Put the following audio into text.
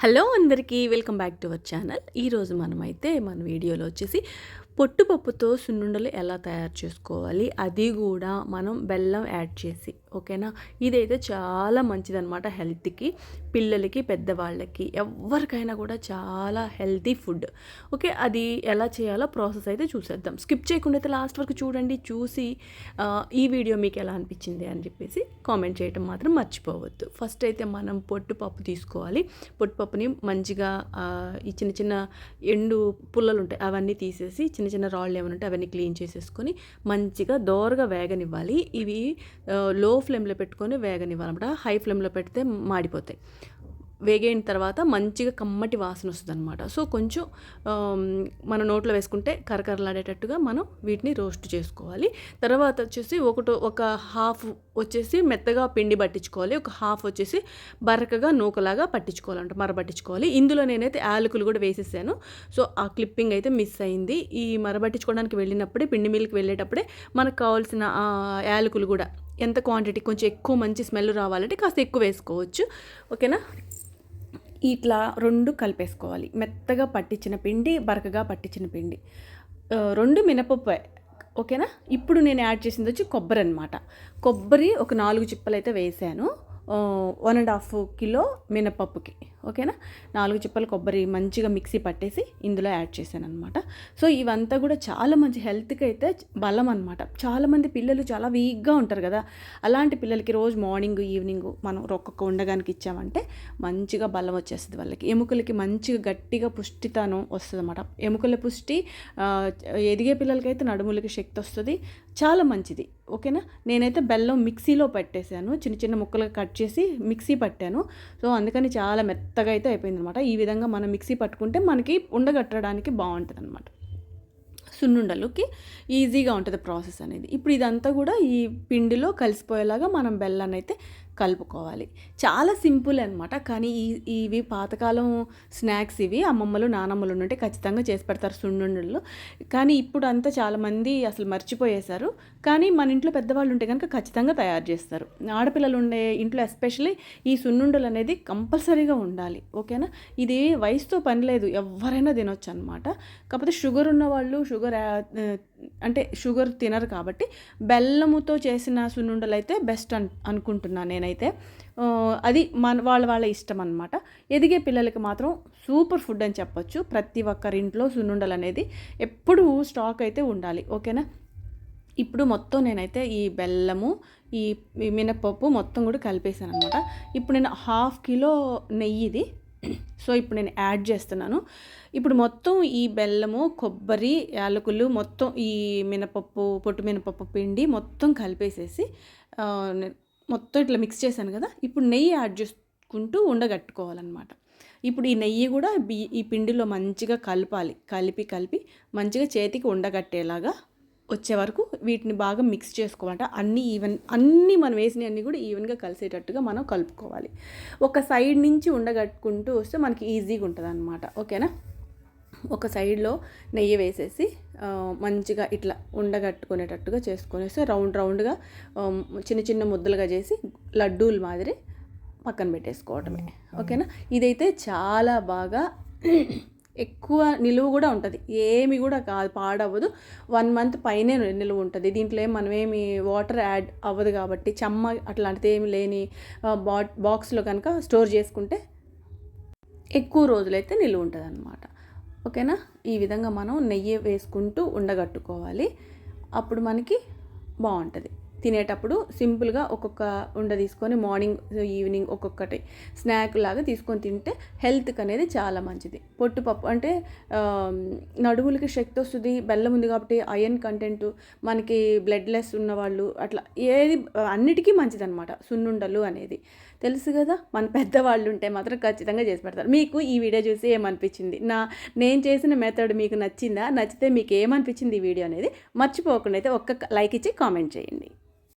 Hello అందరికీ welcome back to our channel. ఈరోజు మనమైతే మన వీడియోలో వచ్చేసి పొట్టుపప్పుతో సున్నుండలు ఎలా తయారు చేసుకోవాలి, అది కూడా మనం బెల్లం యాడ్ చేసి. ఓకేనా, ఇదైతే చాలా మంచిదన్నమాట హెల్త్కి, పిల్లలకి, పెద్దవాళ్ళకి, ఎవరికైనా కూడా చాలా హెల్తీ ఫుడ్. ఓకే, అది ఎలా చేయాలో ప్రాసెస్ అయితే చూసేద్దాం. స్కిప్ చేయకుండా అయితే లాస్ట్ వరకు చూడండి. చూసి ఈ వీడియో మీకు ఎలా అనిపించింది అని చెప్పేసి కామెంట్ చేయడం మాత్రం మర్చిపోవద్దు. ఫస్ట్ అయితే మనం పొట్టుపప్పు తీసుకోవాలి. పొట్టుపప్పుని మంచిగా ఈ చిన్న చిన్న ఎండు పుల్లలు ఉంటాయి అవన్నీ తీసేసి, చిన్న చిన్న రాళ్ళు ఏమైనా ఉంటే అవన్నీ క్లీన్ చేసేసుకొని మంచిగా దోరగా వేగనివ్వాలి. ఇవి లో ఫ్లేమ్లో పెట్టుకొని వేగనివ్వాలన్నమాట. హై ఫ్లేమ్లో పెడితే మాడిపోతాయి. వేగిన తర్వాత మంచిగా కమ్మటి వాసన వస్తుంది అనమాట. సో కొంచెం మన నోట్లో వేసుకుంటే కరకరలాడేటట్టుగా మనం వీటిని రోస్ట్ చేసుకోవాలి. తర్వాత వచ్చేసి ఒక హాఫ్ వచ్చేసి మెత్తగా పిండి పట్టించుకోవాలి, ఒక హాఫ్ వచ్చేసి బరకగా నూకలాగా పట్టించుకోవాలంట, మరబట్టించుకోవాలి. ఇందులో నేనైతే యాలకులు కూడా వేసేసాను. సో ఆ క్లిప్పింగ్ అయితే మిస్ అయింది. ఈ మరబట్టించుకోవడానికి వెళ్ళినప్పుడే, పిండి మిల్కి వెళ్ళేటప్పుడే మనకు కావాల్సిన యాలకులు కూడా ఎంత క్వాంటిటీ, కొంచెం ఎక్కువ మంచి స్మెల్ రావాలంటే కాస్త ఎక్కువ వేసుకోవచ్చు. ఓకేనా, ఇట్లా రెండు కలిపేసుకోవాలి. మెత్తగా పట్టించిన పిండి, బరకగా పట్టించిన పిండి, రెండు మినపప్పు. ఓకేనా, ఇప్పుడు నేను యాడ్ చేసింది వచ్చి కొబ్బరి అనమాట. కొబ్బరి ఒక 4 చిప్పలు అయితే వేసాను 1.5 కిలో మినపప్పుకి. ఓకేనా, 4 చిప్పలు కొబ్బరి మంచిగా మిక్సీ పట్టేసి ఇందులో యాడ్ చేశాను అనమాట. సో ఇవంతా కూడా చాలా మంచి హెల్త్కి అయితే బలం అనమాట. చాలామంది పిల్లలు చాలా వీక్గా ఉంటారు కదా, అలాంటి పిల్లలకి రోజు మార్నింగ్ ఈవినింగ్ మనం ఒక్కొక్క ఉండగానికి ఇచ్చామంటే మంచిగా బలం వచ్చేస్తుంది వాళ్ళకి. ఎముకలకి మంచిగా గట్టిగా పుష్టితనం వస్తుంది అనమాట. ఎముకల పుష్టి, ఎదిగే పిల్లలకైతే నడుములకి శక్తి వస్తుంది, చాలా మంచిది. ఓకేనా, నేనైతే బెల్లం మిక్సీలో పట్టేశాను, చిన్న చిన్న ముక్కలుగా కట్ చేసి మిక్సీ పట్టాను. సో అందుకని చాలా మెత్తగా అయితే అయిపోయింది అనమాట. ఈ విధంగా మనం మిక్సీ పట్టుకుంటే మనకి ఉండగట్టడానికి బాగుంటుంది అనమాట. సున్నుండలకి ఈజీగా ఉంటుంది ప్రాసెస్ అనేది. ఇప్పుడు ఇదంతా కూడా ఈ పిండిలో కలిసిపోయేలాగా మనం బెల్లాన్ని అయితే కలుపుకోవాలి. చాలా సింపుల్ అనమాట. కానీ ఇవి పాతకాలం స్నాక్స్. ఇవి అమ్మమ్మలు నానమ్మలు ఉంటే ఖచ్చితంగా చేసి పెడతారు సున్నుండలు. కానీ ఇప్పుడు అంతా చాలామంది అసలు మర్చిపోయేశారు. కానీ మన ఇంట్లో పెద్దవాళ్ళు ఉంటే కనుక ఖచ్చితంగా తయారు చేస్తారు. ఆడపిల్లలు ఉండే ఇంట్లో ఎస్పెషల్లీ ఈ సున్నుండలు అనేది కంపల్సరీగా ఉండాలి. ఓకేనా, ఇది వయసుతో పని లేదు, ఎవరైనా తినొచ్చు అనమాట. కాకపోతే షుగర్ ఉన్నవాళ్ళు అంటే షుగర్ తినరు కాబట్టి బెల్లముతో చేసిన సున్నుండలు అయితే బెస్ట్ అనుకుంటున్నాను నేనైతే. అది వాళ్ళ ఇష్టం అనమాట. ఎదిగే పిల్లలకి మాత్రం సూపర్ ఫుడ్ అని చెప్పొచ్చు. ప్రతి ఒక్కరింట్లో సున్నుండలు అనేది ఎప్పుడూ స్టాక్ అయితే ఉండాలి. ఓకేనా, ఇప్పుడు మొత్తం నేనైతే ఈ బెల్లము, ఈ మినపప్పు మొత్తం కూడా కలిపేసాను అనమాట. ఇప్పుడు నేను 1/2 కిలో నెయ్యిది. సో ఇప్పుడు నేను యాడ్ చేస్తున్నాను. ఇప్పుడు మొత్తం ఈ బెల్లము, కొబ్బరి, యాలకులు మొత్తం ఈ మినపప్పు, పొట్టు మినపప్పు పిండి మొత్తం కలిపేసేసి మొత్తం ఇట్లా మిక్స్ చేశాను కదా. ఇప్పుడు నెయ్యి యాడ్ చేసుకుంటూ ఉండగట్టుకోవాలన్నమాట. ఇప్పుడు ఈ నెయ్యి కూడా ఈ పిండిలో మంచిగా కలిపి మంచిగా చేతికి ఉండగట్టేలాగా వచ్చే వరకు వీటిని బాగా మిక్స్ చేసుకోవాలంట. అన్నీ మనం వేసినవన్నీ కూడా ఈవెన్గా కలిసేటట్టుగా మనం కలుపుకోవాలి. ఒక సైడ్ నుంచి ఉండగట్టుకుంటూ వస్తే మనకి ఈజీగా ఉంటుంది అనమాట. ఓకేనా, ఒక సైడ్లో నెయ్యి వేసేసి మంచిగా ఇట్లా ఉండగట్టుకునేటట్టుగా చేసుకునేసి రౌండ్గా చిన్న చిన్న ముద్దలుగా చేసి లడ్డూల మాదిరి పక్కన పెట్టేసుకోవటమే. ఓకేనా, ఇదైతే చాలా బాగా ఎక్కువ నిలువ కూడా ఉంటుంది, ఏమి కూడా కాదు, పాడవ్వదు. 1 మంత్ పైనే నిలువ ఉంటుంది. దీంట్లో మనమేమి వాటర్ యాడ్ అవ్వదు కాబట్టి చెమ్మ అట్లాంటిది ఏమి లేని బాక్స్లో కనుక స్టోర్ చేసుకుంటే ఎక్కువ రోజులైతే నిలువ ఉంటుంది అన్నమాట. ఓకేనా, ఈ విధంగా మనం నెయ్యి వేసుకుంటూ ఉండగట్టుకోవాలి. అప్పుడు మనకి బాగుంటుంది. తినేటప్పుడు సింపుల్గా ఒక్కొక్క ఉండ తీసుకొని మార్నింగ్ ఈవినింగ్ ఒక్కొక్కటి స్నాక్ లాగా తీసుకొని తింటే హెల్త్కి అనేది చాలా మంచిది. పొట్టుపప్పు అంటే నడుములకి శక్తి వస్తుంది, బెల్లం ఉంది కాబట్టి ఐరన్ కంటెంట్, మనకి బ్లడ్లెస్ ఉన్నవాళ్ళు అట్లా అన్నిటికీ మంచిది అనమాట సున్నుండలు అనేది. తెలుసు కదా, మన పెద్దవాళ్ళు ఉంటే మాత్రం ఖచ్చితంగా చేసి పెడతారు. మీకు ఈ వీడియో చూసి ఏమనిపించింది, నేను చేసిన మెథడ్ మీకు నచ్చిందా? నచ్చితే మీకు ఏమనిపించింది ఈ వీడియో అనేది మర్చిపోకుండా అయితే ఒక్క లైక్ ఇచ్చి కామెంట్ చేయండి.